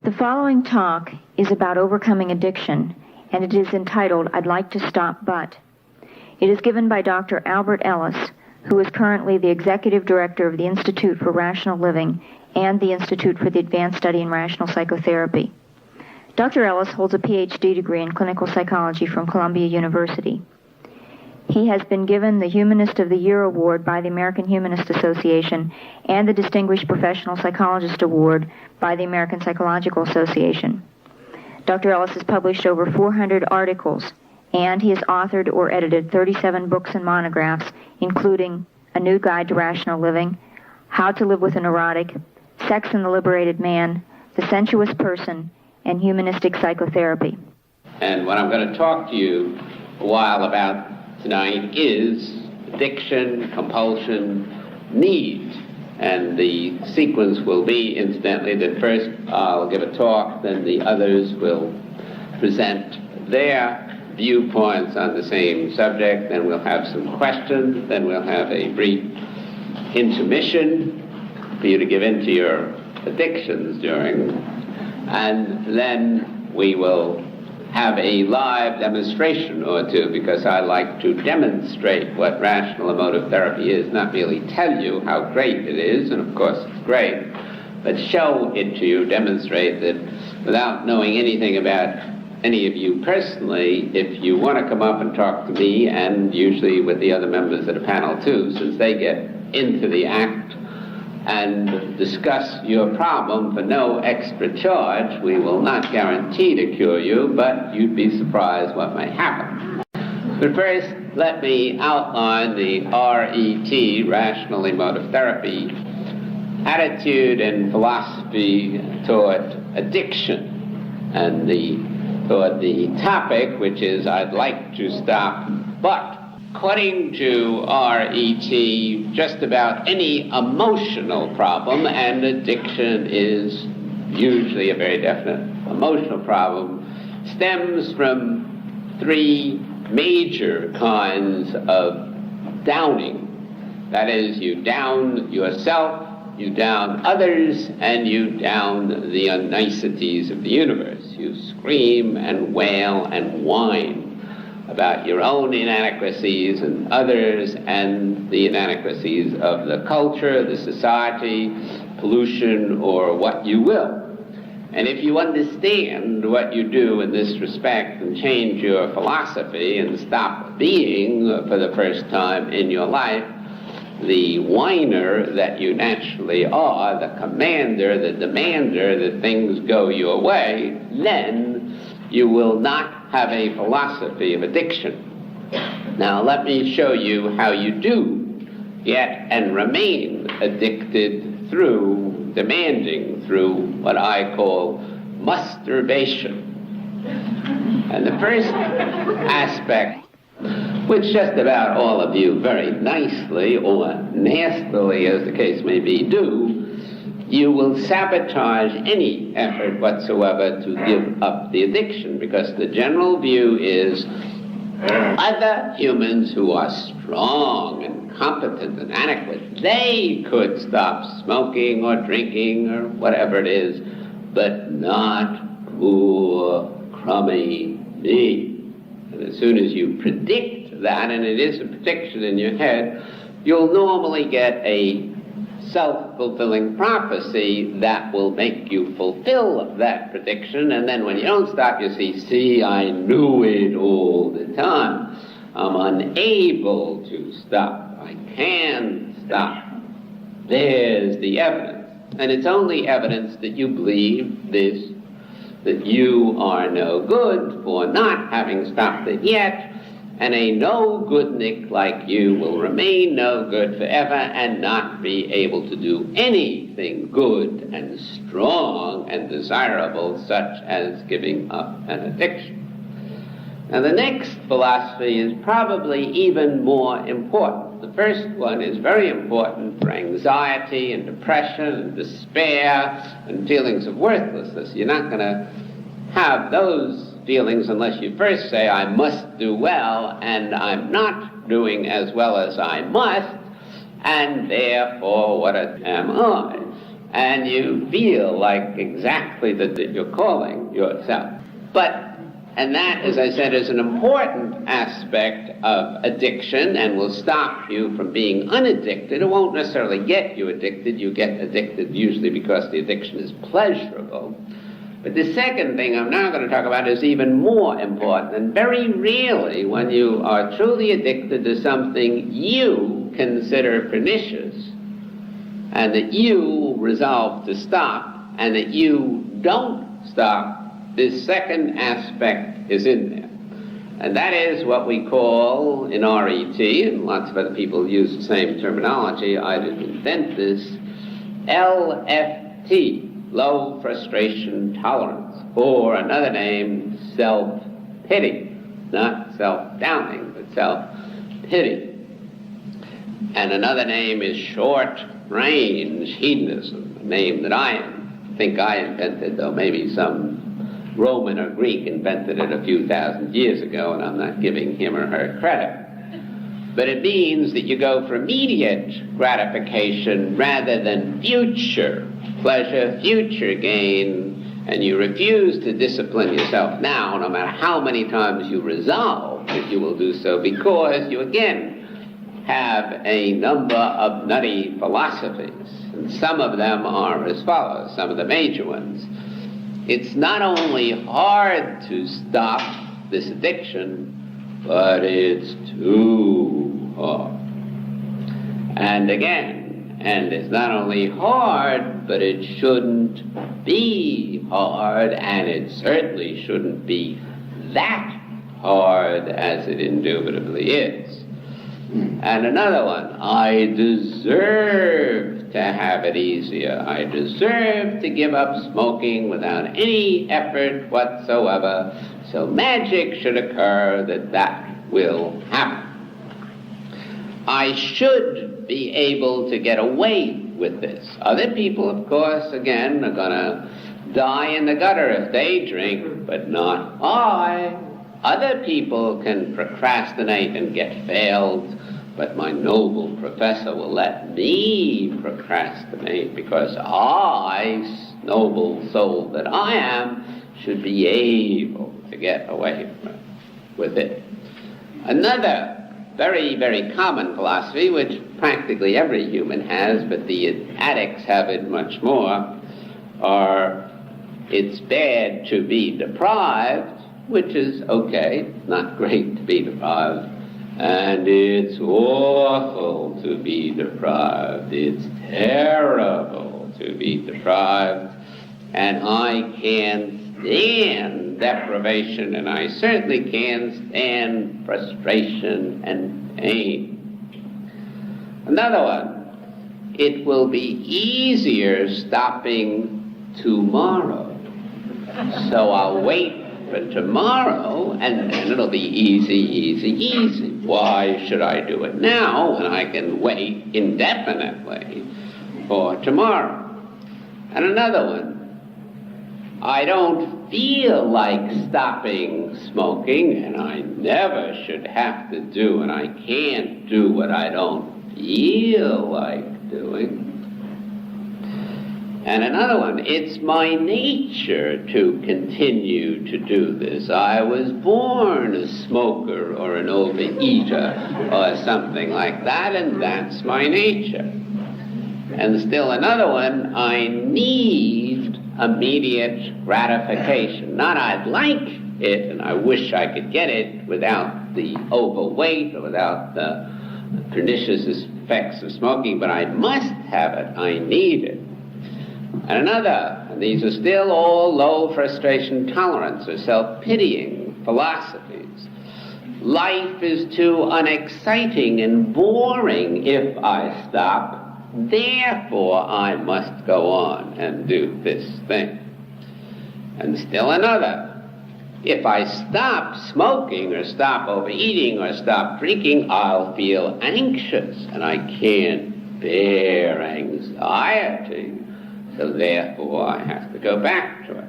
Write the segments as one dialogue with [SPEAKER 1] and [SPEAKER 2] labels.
[SPEAKER 1] The following talk is about overcoming addiction, and it is entitled, I'd Like to Stop But. It is given by Dr. Albert Ellis, who is currently the Executive Director of the Institute for Rational Living and the Institute for the Advanced Study in Rational Psychotherapy. Dr. Ellis holds a PhD degree in clinical psychology from Columbia University. He has been given the Humanist of the Year Award by the American Humanist Association and the Distinguished Professional Psychologist Award by the American Psychological Association. Dr. Ellis has published over 400 articles, and he has authored or edited 37 books and monographs, including A New Guide to Rational Living, How to Live with a Neurotic, Sex and the Liberated Man, The Sensuous Person, and Humanistic Psychotherapy.
[SPEAKER 2] And what I'm going to talk to you a while about tonight is addiction, compulsion, need. And the sequence will be, incidentally, that first I'll give a talk, then the others will present their viewpoints on the same subject, then we'll have some questions, then we'll have a brief intermission for you to give into your addictions during, and then we will have a live demonstration or two, because I like to demonstrate what rational emotive therapy is, not merely tell you how great it is, and of course it's great, but show it to you, demonstrate that without knowing anything about any of you personally, if you want to come up and talk to me, and usually with the other members of the panel too, since they get into the act, and discuss your problem for no extra charge. We will not guarantee to cure you, but you'd be surprised what might happen. But first, let me outline the RET, Rational Emotive Therapy, attitude and philosophy toward addiction, and toward the topic, which is I'd like to stop but. According to RET, just about any emotional problem, and addiction is usually a very definite emotional problem, stems from three major kinds of downing. That is, you down yourself, you down others, and you down the unniceties of the universe. You scream and wail and whine about your own inadequacies and others, and the inadequacies of the culture, the society, pollution, or what you will. And if you understand what you do in this respect and change your philosophy and stop being, for the first time in your life, the whiner that you naturally are, the commander, the demander that things go your way, then you will not have a philosophy of addiction. Now let me show you how you do get and remain addicted through demanding, through what I call masturbation. And the first aspect, which just about all of you very nicely or nastily, as the case may be, do, you will sabotage any effort whatsoever to give up the addiction, because the general view is other humans who are strong and competent and adequate, they could stop smoking or drinking or whatever it is, but not poor, crummy me. And as soon as you predict that, and it is a prediction in your head, you'll normally get a self-fulfilling prophecy that will make you fulfill that prediction, and then when you don't stop, you see, I knew it all the time. I'm unable to stop. I can stop. There's the evidence. And it's only evidence that you believe this, that you are no good for not having stopped it yet, and a no-goodnik like you will remain no good forever and not be able to do anything good and strong and desirable, such as giving up an addiction. Now the next philosophy is probably even more important. The first one is very important for anxiety and depression and despair and feelings of worthlessness. You're not going to have those feelings unless you first say, I must do well, and I'm not doing as well as I must, and therefore what am I? and you feel like exactly that you're calling yourself. And that, as I said, is an important aspect of addiction and will stop you from being unaddicted. It won't necessarily get you addicted. You get addicted usually because the addiction is pleasurable. But the second thing I'm now going to talk about is even more important. And very rarely, when you are truly addicted to something you consider pernicious, and that you resolve to stop, and that you don't stop, this second aspect is in there. And that is what we call in RET, and lots of other people use the same terminology, I didn't invent this, LFT, low frustration tolerance, or another name, self-pity. Not self-downing, but self-pity. And another name is short-range hedonism, a name that I think I invented, though maybe some Roman or Greek invented it a few thousand years ago, and I'm not giving him or her credit. But it means that you go for immediate gratification rather than future pleasure, future gain, and you refuse to discipline yourself now, no matter how many times you resolve that you will do so, because you again have a number of nutty philosophies, and some of them are as follows, some of the major ones. It's not only hard to stop this addiction, but it's too hard. And again, and it's not only hard, but it shouldn't be hard, and it certainly shouldn't be that hard as it indubitably is. And another one, I deserve to have it easier. I deserve to give up smoking without any effort whatsoever. So magic should occur that will happen. I should be able to get away with this. Other people, of course, again, are going to die in the gutter if they drink, but not I. Other people can procrastinate and get failed, but my noble professor will let me procrastinate because I, noble soul that I am, should be able to get away with it. Another very, very common philosophy, which practically every human has, but the addicts have it much more, are it's bad to be deprived, which is okay, not great to be deprived, and it's awful to be deprived, it's terrible to be deprived, and I can't stand deprivation, and I certainly can't stand frustration and pain. Another one, it will be easier stopping tomorrow, so I'll wait for tomorrow, and then it'll be easy, easy, easy. Why should I do it now when I can wait indefinitely for tomorrow? And another one, I don't feel like stopping smoking, and I never should have to do, and I can't do what I don't feel like doing. And another one, it's my nature to continue to do this. I was born a smoker or an overeater or something like that, and that's my nature. And still another one, I need immediate gratification. Not I'd like it and I wish I could get it without the overweight or without the pernicious effects of smoking, but I must have it, I need it. And another, and these are still all low frustration tolerance or self-pitying philosophies. Life is too unexciting and boring if I stop, therefore I must go on and do this thing. And still another, if I stop smoking or stop overeating or stop drinking, I'll feel anxious, and I can't bear anxiety. So therefore, I have to go back to it.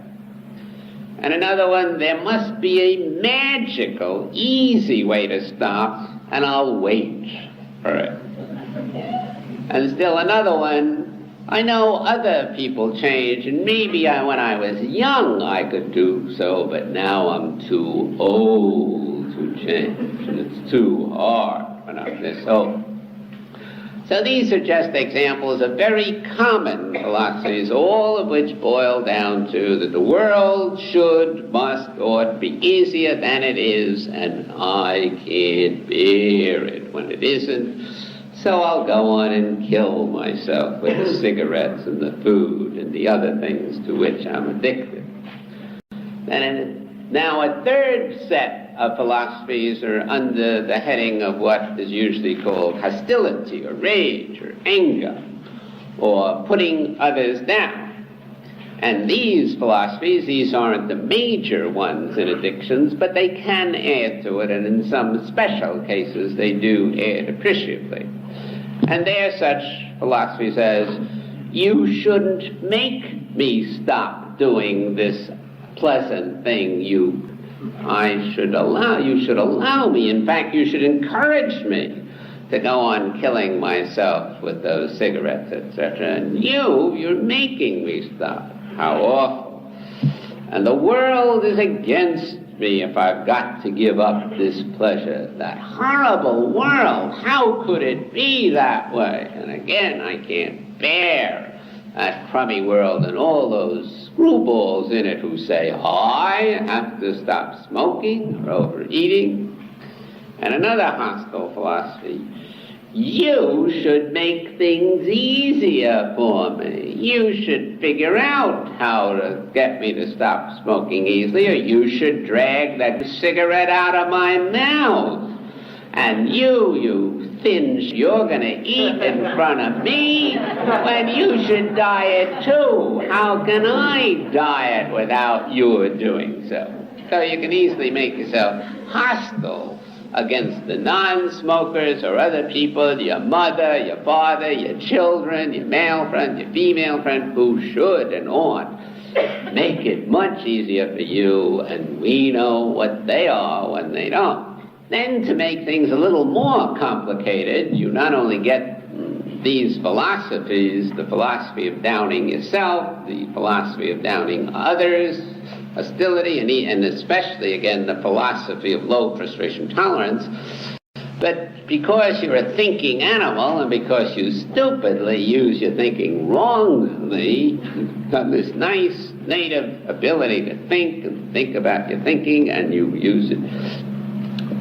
[SPEAKER 2] And another one, there must be a magical, easy way to stop, and I'll wait for it. And still another one, I know other people change, and maybe when I was young I could do so, but now I'm too old to change, and it's too hard when I'm this old. So these are just examples of very common philosophies, all of which boil down to that the world should, must, ought be easier than it is, and I can't bear it when it isn't. So I'll go on and kill myself with the cigarettes and the food and the other things to which I'm addicted. And now a third set of philosophies are under the heading of what is usually called hostility or rage or anger or putting others down. And these philosophies, these aren't the major ones in addictions, but they can add to it, and in some special cases they do add appreciably. And they're such philosophies as, you shouldn't make me stop doing this pleasant thing, you should allow me, in fact you should encourage me to go on killing myself with those cigarettes, etc. And you're making me stop. How awful. And the world is against me if I've got to give up this pleasure. That horrible world, how could it be that way? And again, I can't bear that crummy world and all those screwballs in it who say, I have to stop smoking or overeating. And another hostile philosophy, you should make things easier for me. You should figure out how to get me to stop smoking easily, or you should drag that cigarette out of my mouth. And you thin, you're going to eat in front of me when you should diet too. How can I diet without you doing so? So you can easily make yourself hostile against the non-smokers or other people, your mother, your father, your children, your male friend, your female friend, who should and ought make it much easier for you, and we know what they are when they don't. Then to make things a little more complicated, you not only get these philosophies, the philosophy of downing yourself, the philosophy of downing others, hostility, and especially, again, the philosophy of low frustration tolerance. But because you're a thinking animal, and because you stupidly use your thinking wrongly, you've got this nice native ability to think and think about your thinking, and you use it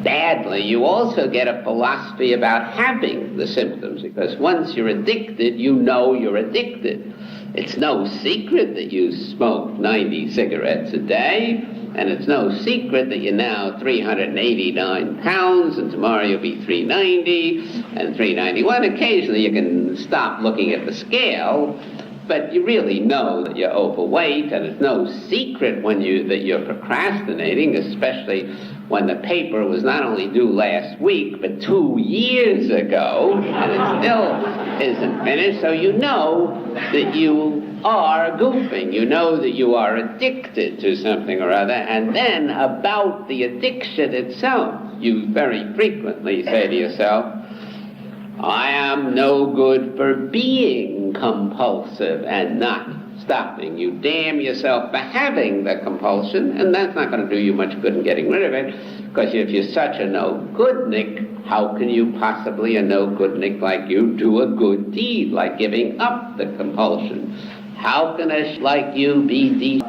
[SPEAKER 2] badly. You also get a philosophy about having the symptoms, because once you're addicted, you know you're addicted. It's no secret that you smoke 90 cigarettes a day, and it's no secret that you're now 389 pounds, and tomorrow you'll be 390 and 391. Occasionally you can stop looking at the scale, but you really know that you're overweight, and it's no secret that you're procrastinating, especially when the paper was not only due last week, but 2 years ago, and it still isn't finished. So you know that you are goofing. You know that you are addicted to something or other. And then about the addiction itself, you very frequently say to yourself, I am no good for being compulsive and not stopping. You damn yourself for having the compulsion, and that's not going to do you much good in getting rid of it, because if you're such a no-goodnik, how can you possibly, a no-goodnik like you, do a good deed, like giving up the compulsion? How can a like you be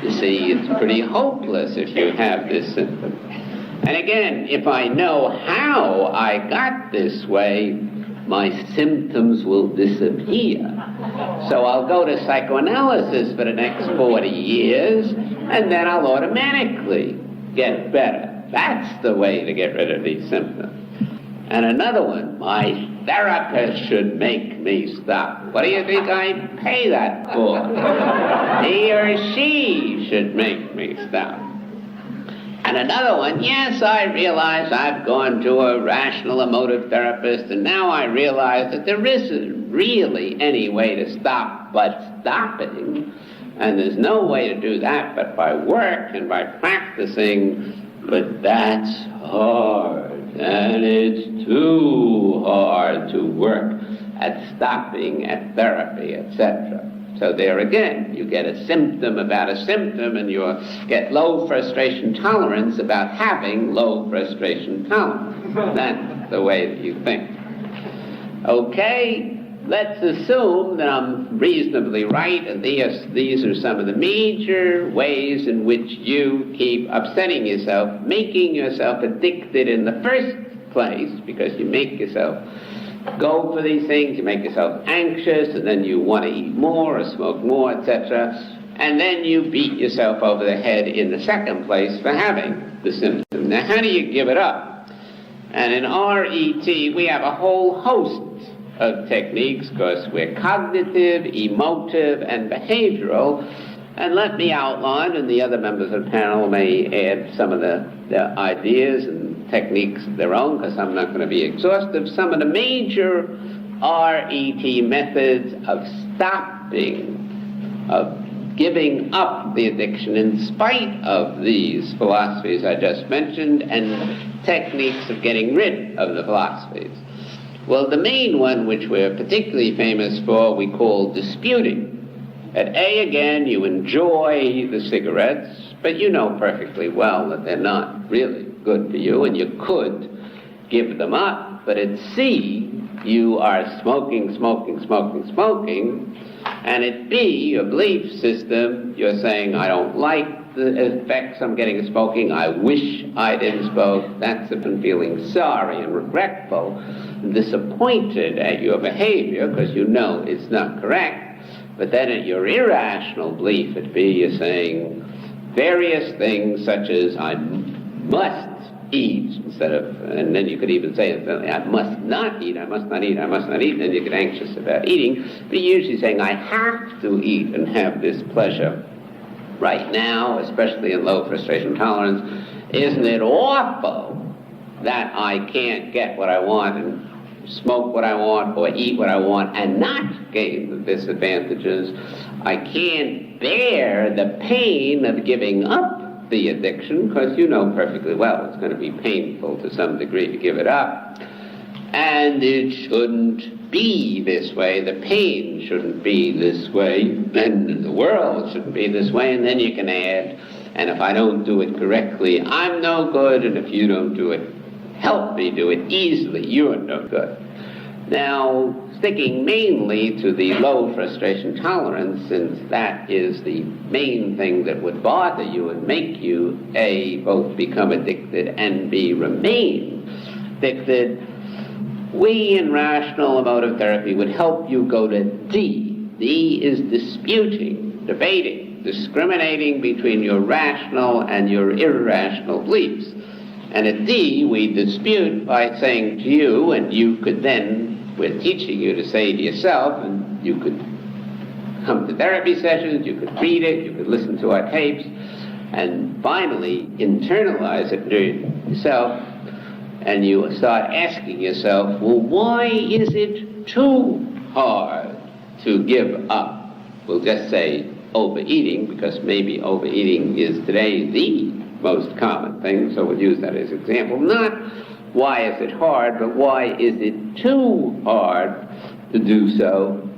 [SPEAKER 2] You see, it's pretty hopeless if you have this symptom. And again, if I know how I got this way, my symptoms will disappear. So I'll go to psychoanalysis for the next 40 years, and then I'll automatically get better. That's the way to get rid of these symptoms. And another one, my therapist should make me stop. What do you think I pay that for? He or she should make me stop. And another one, yes, I realize I've gone to a rational emotive therapist, and now I realize that there isn't really any way to stop but stopping, and there's no way to do that but by work and by practicing, but that's hard, and it's too hard to work at stopping, at therapy, etc. So there again, you get a symptom about a symptom, and you get low frustration tolerance about having low frustration tolerance. That's the way that you think. Okay, let's assume that I'm reasonably right, and these are some of the major ways in which you keep upsetting yourself, making yourself addicted in the first place, because you make yourself go for these things, you make yourself anxious, and then you want to eat more or smoke more, etc. And then you beat yourself over the head in the second place for having the symptom. Now, how do you give it up? And in RET, we have a whole host of techniques, because we're cognitive, emotive, and behavioral. And let me outline, and the other members of the panel may add some of the ideas and techniques of their own, because I'm not going to be exhaustive, some of the major RET methods of stopping, of giving up the addiction in spite of these philosophies I just mentioned, and techniques of getting rid of the philosophies. Well, the main one, which we're particularly famous for, we call disputing. At A, again, you enjoy the cigarettes, but you know perfectly well that they're not really good for you, and you could give them up. But at C, you are smoking, and at B, your belief system, you're saying, I don't like the effects I'm getting of smoking, I wish I didn't smoke. That's been feeling sorry and regretful and disappointed at your behavior, because you know it's not correct. But then at your irrational belief at B, you're saying various things such as, I must eat, instead of, and then you could even say, I must not eat, I must not eat, I must not eat, and then you get anxious about eating. But you're usually saying, I have to eat and have this pleasure. Right now, especially in low frustration tolerance, isn't it awful that I can't get what I want and smoke what I want or eat what I want and not gain the disadvantages? I can't bear the pain of giving up the addiction, because you know perfectly well it's going to be painful to some degree to give it up. And it shouldn't be this way. The pain shouldn't be this way. And the world shouldn't be this way. And then you can add, and if I don't do it correctly, I'm no good. And if you don't do it, help me do it easily, you're no good. Now, sticking mainly to the low frustration tolerance, since that is the main thing that would bother you and make you, A, both become addicted and B, remain addicted, we in rational emotive therapy would help you go to D. D is disputing, debating, discriminating between your rational and your irrational beliefs. And at D, we dispute by saying to you, and you could then, we're teaching you to say to yourself, and you could come to therapy sessions, you could read it, you could listen to our tapes, and finally internalize it to yourself, and you start asking yourself, well, why is it too hard to give up? We'll just say overeating, because maybe overeating is today the most common thing, so we'll use that as an example. Not why is it hard, but why is it too hard to do so?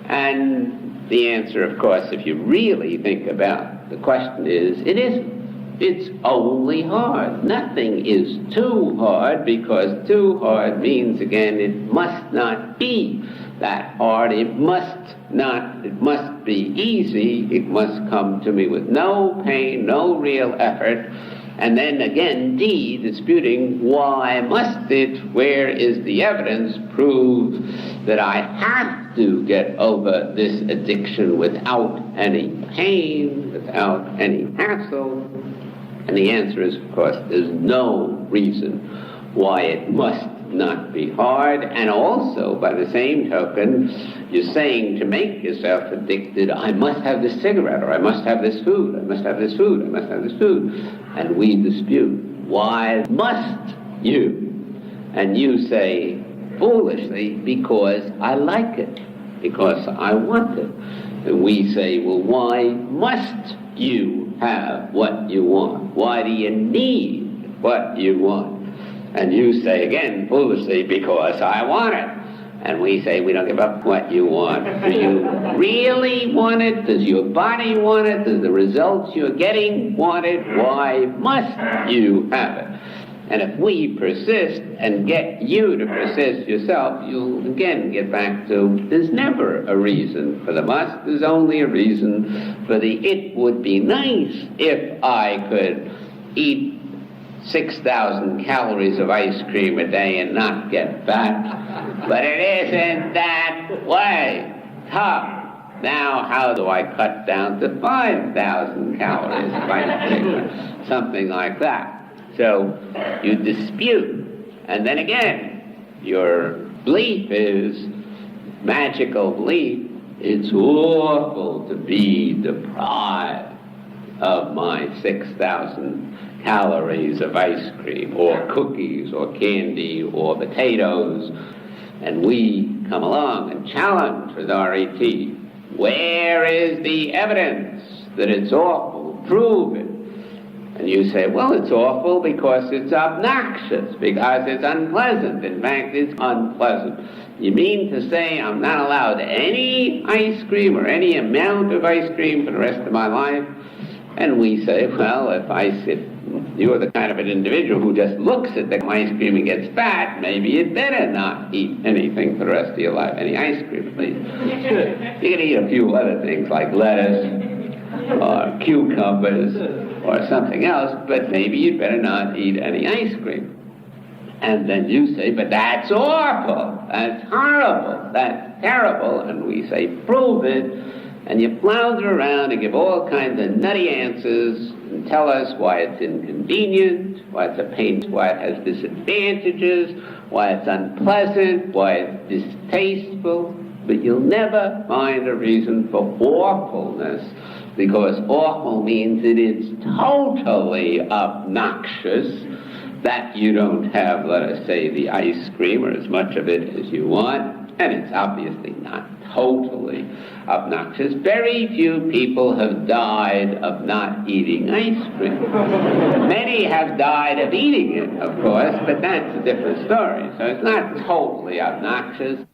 [SPEAKER 2] And the answer, of course, if you really think about the question, is it isn't. It's only hard. Nothing is too hard, because too hard means, again, it must not be that hard. It must be easy. It must come to me with no pain, no real effort. And then again, D, disputing, why must it? Where is the evidence? Prove that I have to get over this addiction without any pain, without any hassle. And the answer is, of course, there's no reason why it must not be hard. And also, by the same token, you're saying to make yourself addicted, I must have this cigarette, or I must have this food, I must have this food, I must have this food. And we dispute, why must you? And you say, foolishly, because I like it, because I want it. And we say, well, why must you have what you want? Why do you need what you want? And you say again, foolishly, because I want it. And we say, we don't give up what you want. Do you really want it? Does your body want it? Does the results you're getting want it? Why must you have it? And if we persist and get you to persist yourself, you'll again get back to there's never a reason for the must, there's only a reason for the it would be nice if I could eat 6,000 calories of ice cream a day and not get fat. But it isn't that way. Tough. Now, how do I cut down to 5,000 calories of ice cream? Something like that. So you dispute. And then again, your belief is magical belief. It's awful to be deprived of my 6,000 calories of ice cream or cookies or candy or potatoes. And we come along and challenge with RET. Where is the evidence that it's awful? Prove it. And you say, well, it's awful because it's obnoxious, because it's unpleasant. In fact, it's unpleasant. You mean to say I'm not allowed any ice cream or any amount of ice cream for the rest of my life? And we say, well, if you're the kind of an individual who just looks at the ice cream and gets fat, maybe you'd better not eat anything for the rest of your life, any ice cream at least. You can eat a few other things like lettuce or cucumbers or something else, but maybe you'd better not eat any ice cream. And then you say, but that's awful, that's horrible, that's terrible. And we say, prove it. And you flounder around and give all kinds of nutty answers and tell us why it's inconvenient, why it's a pain, why it has disadvantages, why it's unpleasant, why it's distasteful. But you'll never find a reason for awfulness, because awful means that it's totally obnoxious that you don't have, let us say, the ice cream or as much of it as you want, and it's obviously not totally obnoxious. Very few people have died of not eating ice cream. Many have died of eating it, of course, but that's a different story. So it's not totally obnoxious.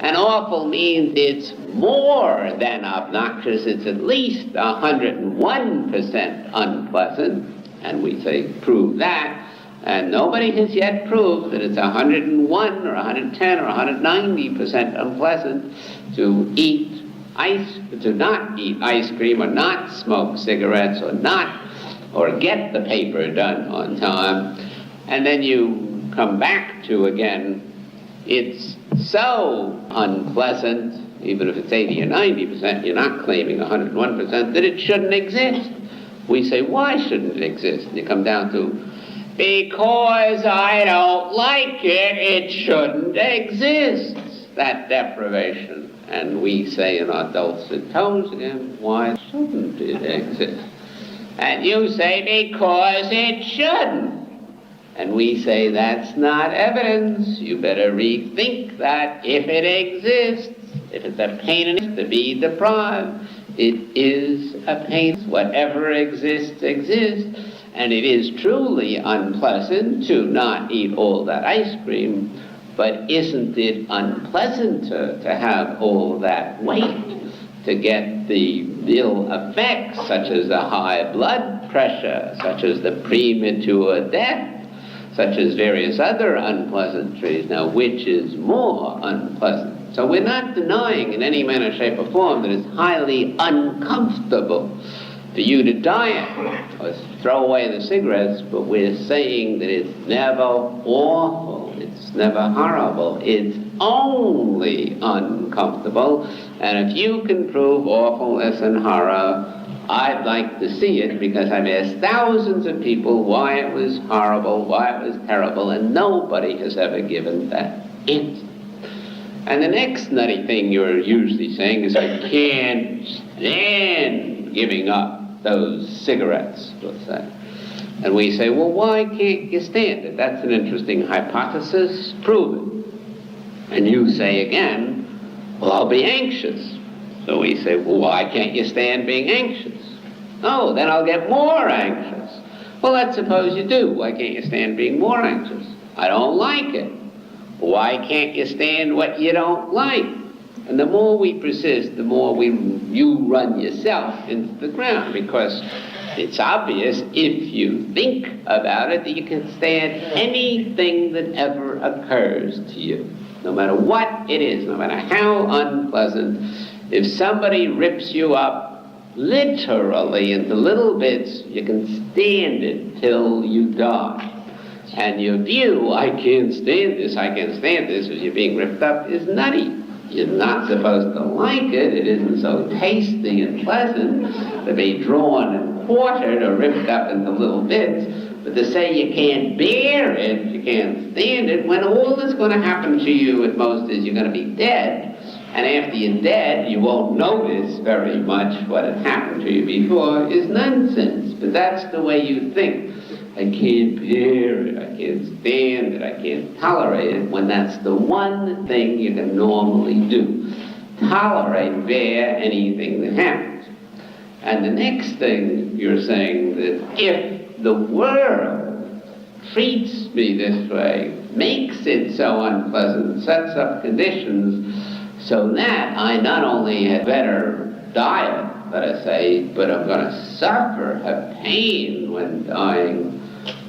[SPEAKER 2] And awful means it's more than obnoxious. It's at least 101% unpleasant. And we say, prove that. And nobody has yet proved that it's 101 or 110 or 190% unpleasant to not eat ice cream or not smoke cigarettes or get the paper done on time. And then you come back to, again, it's so unpleasant, even if it's 80 or 90%, you're not claiming 101%, that it shouldn't exist. We say, why shouldn't it exist? And you come down to, because I don't like it, it shouldn't exist, that deprivation. And we say in our dulcet tones again, why shouldn't it exist? And you say, because it shouldn't. And we say, that's not evidence. You better rethink that. If it exists, if it's a pain in it to be deprived, it is a pain. Whatever exists, exists. And it is truly unpleasant to not eat all that ice cream, but isn't it unpleasanter to have all that weight, to get the ill effects, such as the high blood pressure, such as the premature death, such as various other unpleasantries? Now, which is more unpleasant? So we're not denying in any manner, shape, or form that it's highly uncomfortable for you to diet or throw away the cigarettes, but we're saying that it's never awful, it's never horrible, it's only uncomfortable. And if you can prove awfulness and horror, I'd like to see it, because I've asked thousands of people why it was horrible, why it was terrible, and nobody has ever given that answer. And the next nutty thing you're usually saying is, I can't stand giving up those cigarettes, let's say. And we say, well, why can't you stand it? That's an interesting hypothesis. Prove it. And you say again, well, I'll be anxious. So we say, well, why can't you stand being anxious? Oh, then I'll get more anxious. Well, let's suppose you do. Why can't you stand being more anxious? I don't like it. Why can't you stand what you don't like? And the more we persist, the more you run yourself into the ground, because it's obvious, if you think about it, that you can stand anything that ever occurs to you, no matter what it is, no matter how unpleasant. If somebody rips you up literally into little bits, you can stand it till you die. And your view, I can't stand this, as you're being ripped up, is nutty. You're not supposed to like it. It isn't so tasty and pleasant to be drawn and quartered or ripped up into little bits. But to say you can't bear it, you can't stand it, when all that's going to happen to you at most is you're going to be dead. And after you're dead, you won't notice very much what had happened to you before, is nonsense. But that's the way you think. I can't bear it, I can't stand it, I can't tolerate it, when that's the one thing you can normally do. Tolerate, bear anything that happens. And the next thing you're saying, that if the world treats me this way, makes it so unpleasant, sets up conditions so that I not only had better diet, let us say, but I'm going to suffer, have pain when dying.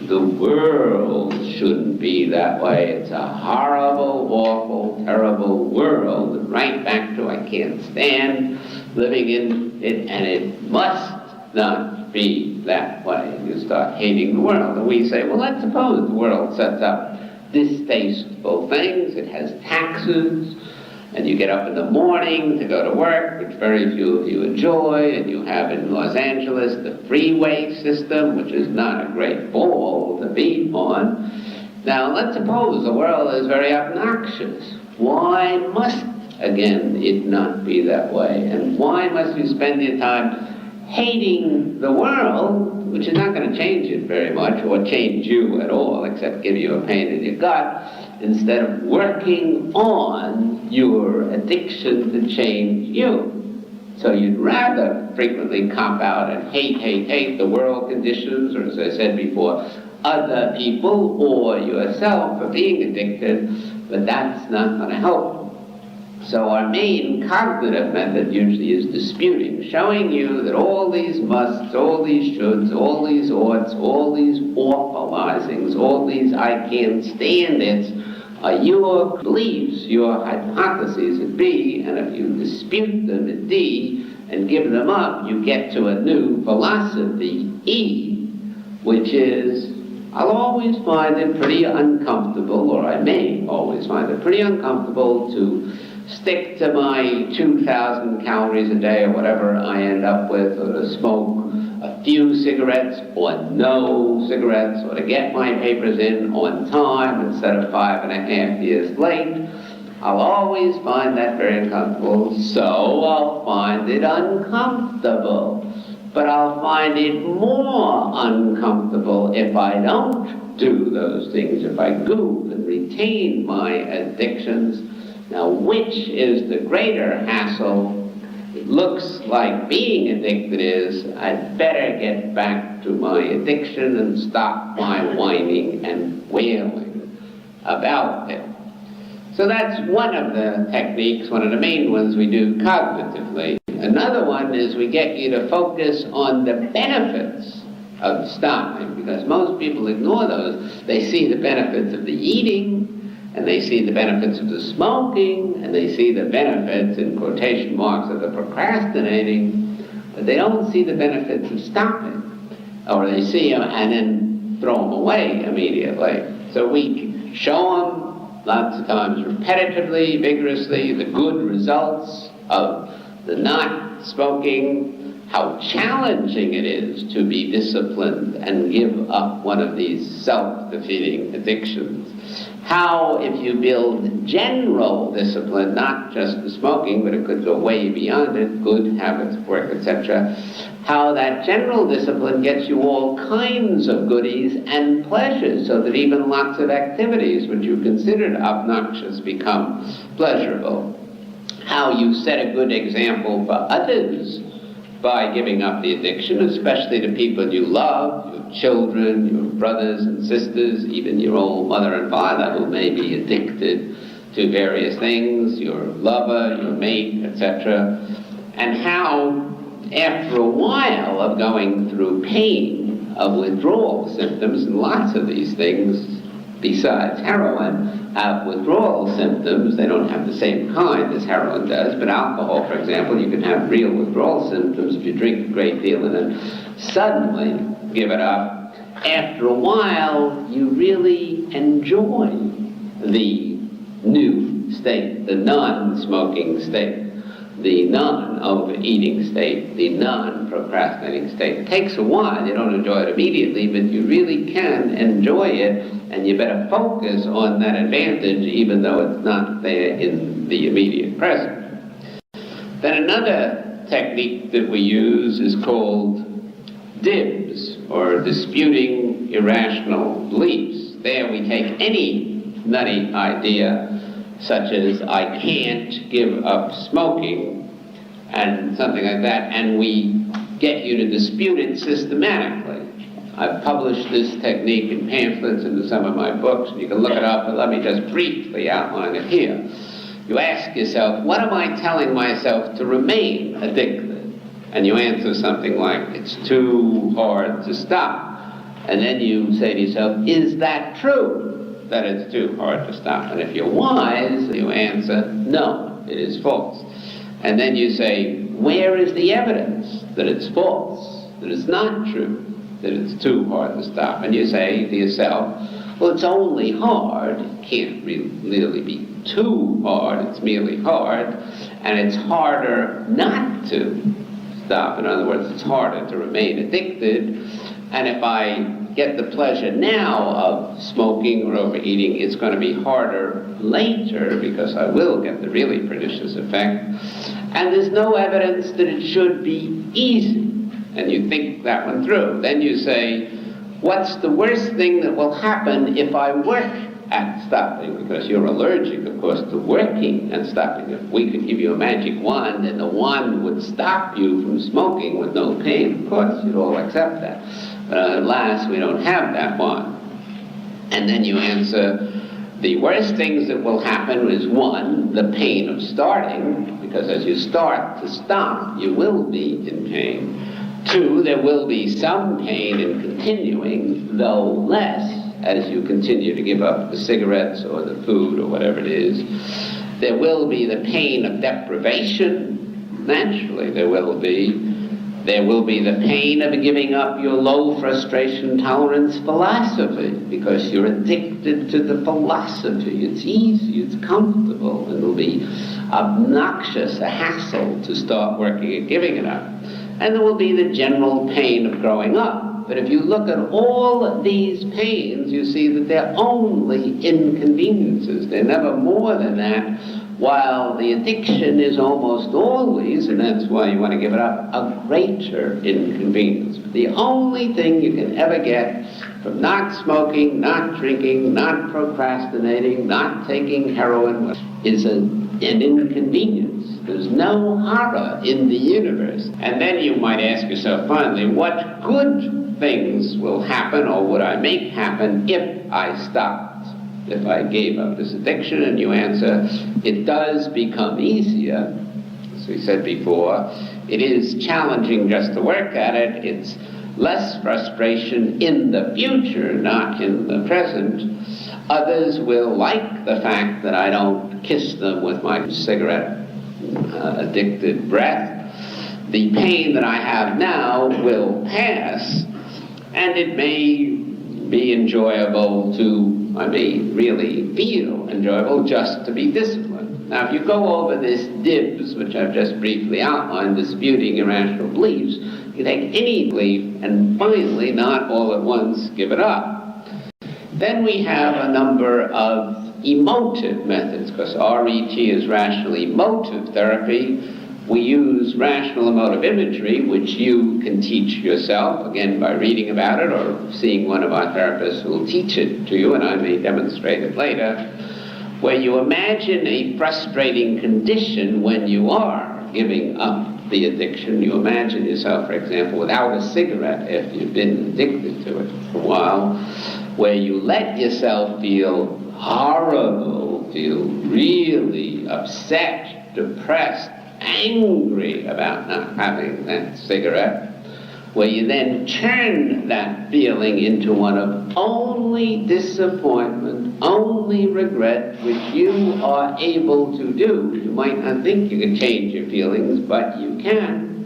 [SPEAKER 2] The world shouldn't be that way. It's a horrible, awful, terrible world. Right back to I can't stand living in it, and it must not be that way. You start hating the world. And we say, well, let's suppose the world sets up distasteful things. It has taxes, and you get up in the morning to go to work, which very few of you enjoy, and you have in Los Angeles the freeway system, which is not a great ball to be on. Now, let's suppose the world is very obnoxious. Why must, again, it not be that way? And why must you spend your time hating the world, which is not going to change it very much, or change you at all, except give you a pain in your gut, instead of working on your addiction to change you? So you'd rather frequently cop out and hate the world conditions, or as I said before, other people or yourself for being addicted, but that's not going to help. So our main cognitive method usually is disputing, showing you that all these musts, all these shoulds, all these oughts, all these awfulizings, all these I can't stand it's, are your beliefs, your hypotheses at B, and if you dispute them at D and give them up, you get to a new philosophy, E, which is, I'll always find it pretty uncomfortable, or I may always find it pretty uncomfortable to stick to my 2,000 calories a day or whatever I end up with, or to smoke a few cigarettes or no cigarettes, or to get my papers in on time instead of 5.5 years late. I'll always find that very uncomfortable, so I'll find it uncomfortable. But I'll find it more uncomfortable if I don't do those things, if I goof and retain my addictions. Now, which is the greater hassle? It looks like being addicted is, I'd better get back to my addiction and stop my whining and wailing about it. So that's one of the techniques, one of the main ones we do cognitively. Another one is we get you to focus on the benefits of stopping, because most people ignore those. They see the benefits of the eating, and they see the benefits of the smoking, and they see the benefits, in quotation marks, of the procrastinating, but they don't see the benefits of stopping. Or they see them and then throw them away immediately. So we show them lots of times repetitively, vigorously, the good results of the not smoking, how challenging it is to be disciplined and give up one of these self-defeating addictions. How, if you build general discipline, not just the smoking, but it could go way beyond it, good habits of work, etc., how that general discipline gets you all kinds of goodies and pleasures, so that even lots of activities which you considered obnoxious become pleasurable. How you set a good example for others by giving up the addiction, especially to people you love, your children, your brothers and sisters, even your own mother and father who may be addicted to various things, your lover, your mate, etc. And how, after a while of going through pain of withdrawal symptoms, and lots of these things besides heroin have withdrawal symptoms. They don't have the same kind as heroin does, but alcohol, for example, you can have real withdrawal symptoms if you drink a great deal and then suddenly give it up. After a while, you really enjoy the new state, the non-smoking state, the non-overeating state, the non-procrastinating state. It takes a while. You don't enjoy it immediately, but you really can enjoy it, and you better focus on that advantage even though it's not there in the immediate present. Then another technique that we use is called DIBS, or disputing irrational beliefs. There we take any nutty idea such as I can't give up smoking and something like that, and we get you to dispute it systematically. I've published this technique in pamphlets and in some of my books, and you can look it up, but let me just briefly outline it here. You ask yourself, what am I telling myself to remain addicted? And you answer something like, it's too hard to stop. And then you say to yourself, is that true, that it's too hard to stop? And if you're wise, you answer, no, it is false. And then you say, where is the evidence that it's false, that it's not true, that it's too hard to stop? And you say to yourself, well, it's only hard. It can't really be too hard. It's merely hard. And it's harder not to stop. In other words, it's harder to remain addicted. And if I get the pleasure now of smoking or overeating, it's going to be harder later because I will get the really pernicious effect. And there's no evidence that it should be easy. And you think that one through. Then you say, what's the worst thing that will happen if I work at stopping? Because you're allergic, of course, to working and stopping. If we could give you a magic wand and the wand would stop you from smoking with no pain, of course, you'd all accept that. Alas, we don't have that wand. And then you answer, the worst things that will happen is, one, the pain of starting, because as you start to stop, you will be in pain. Two, there will be some pain in continuing, though less, as you continue to give up the cigarettes or the food or whatever it is. There will be the pain of deprivation. Naturally, there will be. There will be the pain of giving up your low frustration tolerance philosophy, because you're addicted to the philosophy. It's easy, it's comfortable, and it'll be obnoxious, a hassle to start working at giving it up. And there will be the general pain of growing up. But if you look at all these pains, you see that they're only inconveniences. They're never more than that, while the addiction is almost always, and that's why you want to give it up, a greater inconvenience. The only thing you can ever get from not smoking, not drinking, not procrastinating, not taking heroin is an inconvenience. There's no horror in the universe. And then you might ask yourself finally, what good things will happen or would I make happen if I stopped? If I gave up this addiction? And you answer, it does become easier. As we said before, it is challenging just to work at it. It's less frustration in the future, not in the present. Others will like the fact that I don't kiss them with my cigarette addicted breath. The pain that I have now will pass, and it may be enjoyable to, I may really feel enjoyable just to be disciplined. Now, if you go over this DIBS, which I've just briefly outlined, disputing irrational beliefs, you take any belief and finally, not all at once, give it up. Then we have a number of emotive methods, because RET is rational emotive therapy. We use rational emotive imagery, which you can teach yourself, again, by reading about it or seeing one of our therapists who will teach it to you, and I may demonstrate it later, where you imagine a frustrating condition when you are giving up the addiction. You imagine yourself, for example, without a cigarette after you've been addicted to it for a while, where you let yourself feel horrible, feel really upset, depressed, angry about not having that cigarette, where you then turn that feeling into one of only disappointment, only regret, which you are able to do. You might not think you can change your feelings, but you can.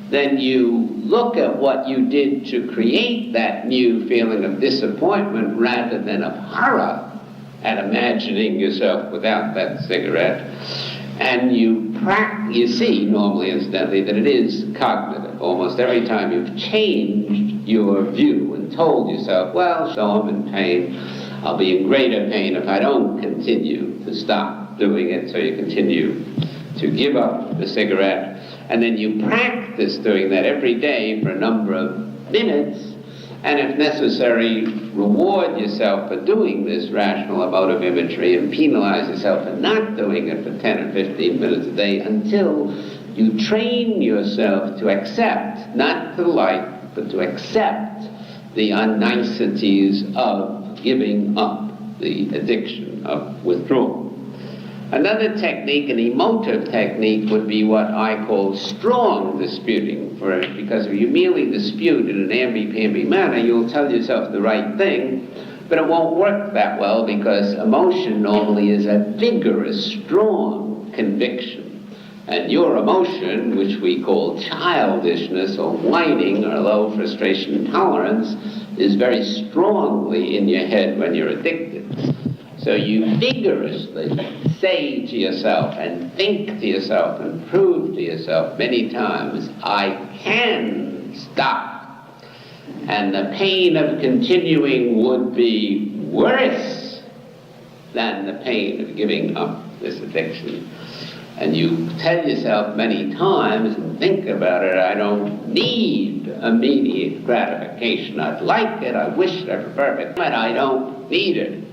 [SPEAKER 2] Then you look at what you did to create that new feeling of disappointment rather than of horror at imagining yourself without that cigarette. And you see, normally, incidentally, that it is cognitive. Almost every time you've changed your view and told yourself, well, so I'm in pain, I'll be in greater pain if I don't continue to stop doing it, so you continue to give up the cigarette. And then you practice doing that every day for a number of minutes, and if necessary, reward yourself for doing this rational emotive imagery and penalize yourself for not doing it for 10 or 15 minutes a day until you train yourself to accept, not to like, but to accept the unniceties of giving up the addiction of withdrawal. Another technique, an emotive technique, would be what I call strong disputing. Because if you merely dispute in an amby-pamby manner, you'll tell yourself the right thing, but it won't work that well because emotion normally is a vigorous, strong conviction. And your emotion, which we call childishness or whining or low frustration tolerance, is very strongly in your head when you're addicted. So you vigorously say to yourself and think to yourself and prove to yourself many times, I can stop. And the pain of continuing would be worse than the pain of giving up this addiction. And you tell yourself many times and think about it, I don't need immediate gratification. I'd like it, I wish it, I prefer it, but I don't need it.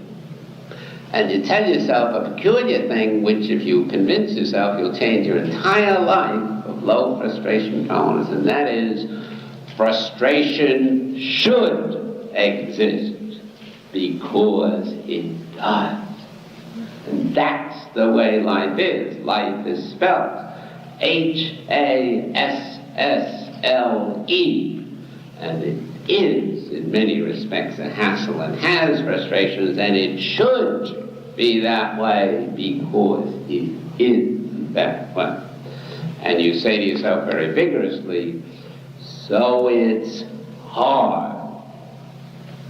[SPEAKER 2] And you tell yourself a peculiar thing, which if you convince yourself, you'll change your entire life of low frustration tolerance, and that is, frustration should exist because it does. And that's the way life is. Life is spelled Hassle. And it is, in many respects, a hassle and has frustrations, and it should be that way because it is that way. And you say to yourself very vigorously, so it's hard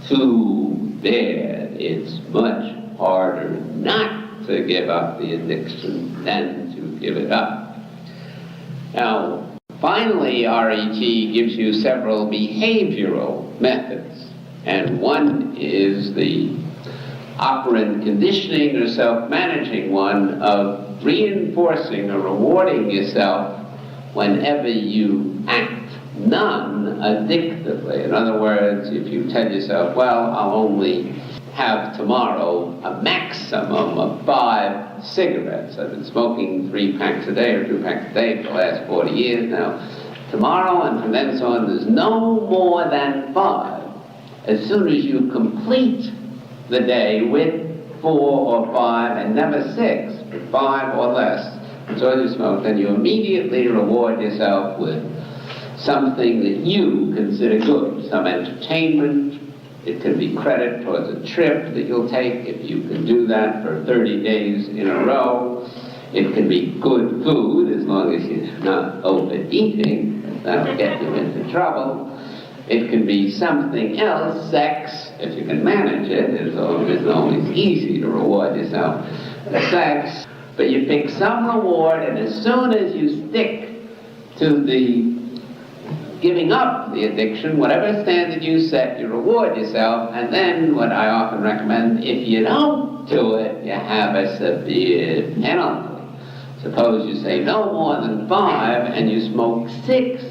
[SPEAKER 2] to bear. It's much harder not to give up the addiction than to give it up. Now, finally, RET gives you several behavioral methods, and one is the operant conditioning or self-managing one of reinforcing or rewarding yourself whenever you act non-addictively. In other words, if you tell yourself, well, I'll only have tomorrow a maximum of 5 cigarettes. I've been smoking 3 packs a day or 2 packs a day for the last 40 years now. Tomorrow and from then on, there's no more than 5. As soon as you complete the day with 4 or 5 and never 6, but 5 or less, until you smoke, then you immediately reward yourself with something that you consider good, some entertainment. It can be credit towards a trip that you'll take if you can do that for 30 days in a row. It can be good food as long as you're not overeating. That'll get you into trouble. It can be something else, sex, if you can manage it. It's always easy to reward yourself with sex. But you pick some reward, and as soon as you stick to the giving up the addiction, whatever standard you set, you reward yourself, and then what I often recommend, if you don't do it, you have a severe penalty. Suppose you say no more than 5 and you smoke 6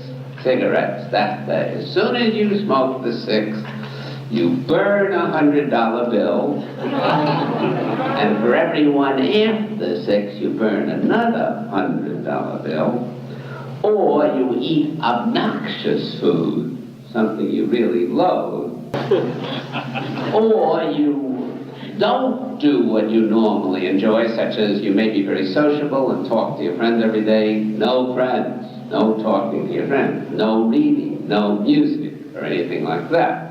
[SPEAKER 2] cigarettes that day. As soon as you smoke the 6th, you burn a $100 bill, and for every one after 6, you burn another $100 bill. or you eat obnoxious food, something you really loathe, or you don't do what you normally enjoy, such as you may be very sociable and talk to your friends every day. No friends, no talking to your friends, no reading, no music, or anything like that.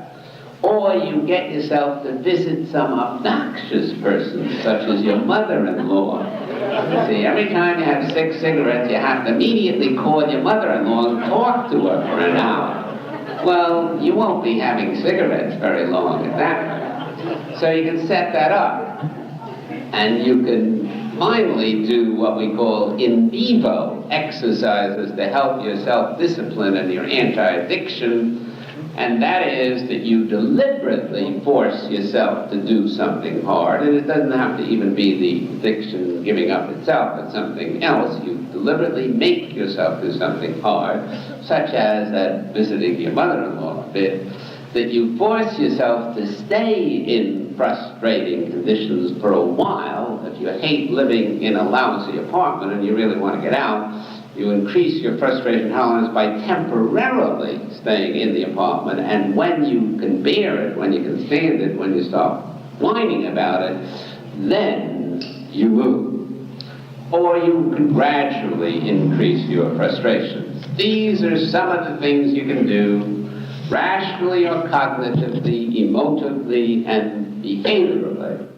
[SPEAKER 2] Or you get yourself to visit some obnoxious person, such as your mother-in-law. You see, every time you have 6 cigarettes, you have to immediately call your mother-in-law and talk to her for an hour. Well, you won't be having cigarettes very long at that point. So you can set that up. And you can finally do what we call in vivo exercises to help your self-discipline and your anti-addiction. And that is that you deliberately force yourself to do something hard. And it doesn't have to even be the addiction giving up itself, but something else. You deliberately make yourself do something hard, such as that visiting your mother-in-law bit, that you force yourself to stay in frustrating conditions for a while. If you hate living in a lousy apartment and you really want to get out, you increase your frustration tolerance by temporarily staying in the apartment, and when you can bear it, when you can stand it, when you stop whining about it, then you move. Or you can gradually increase your frustrations. These are some of the things you can do rationally or cognitively, emotively, and behaviorally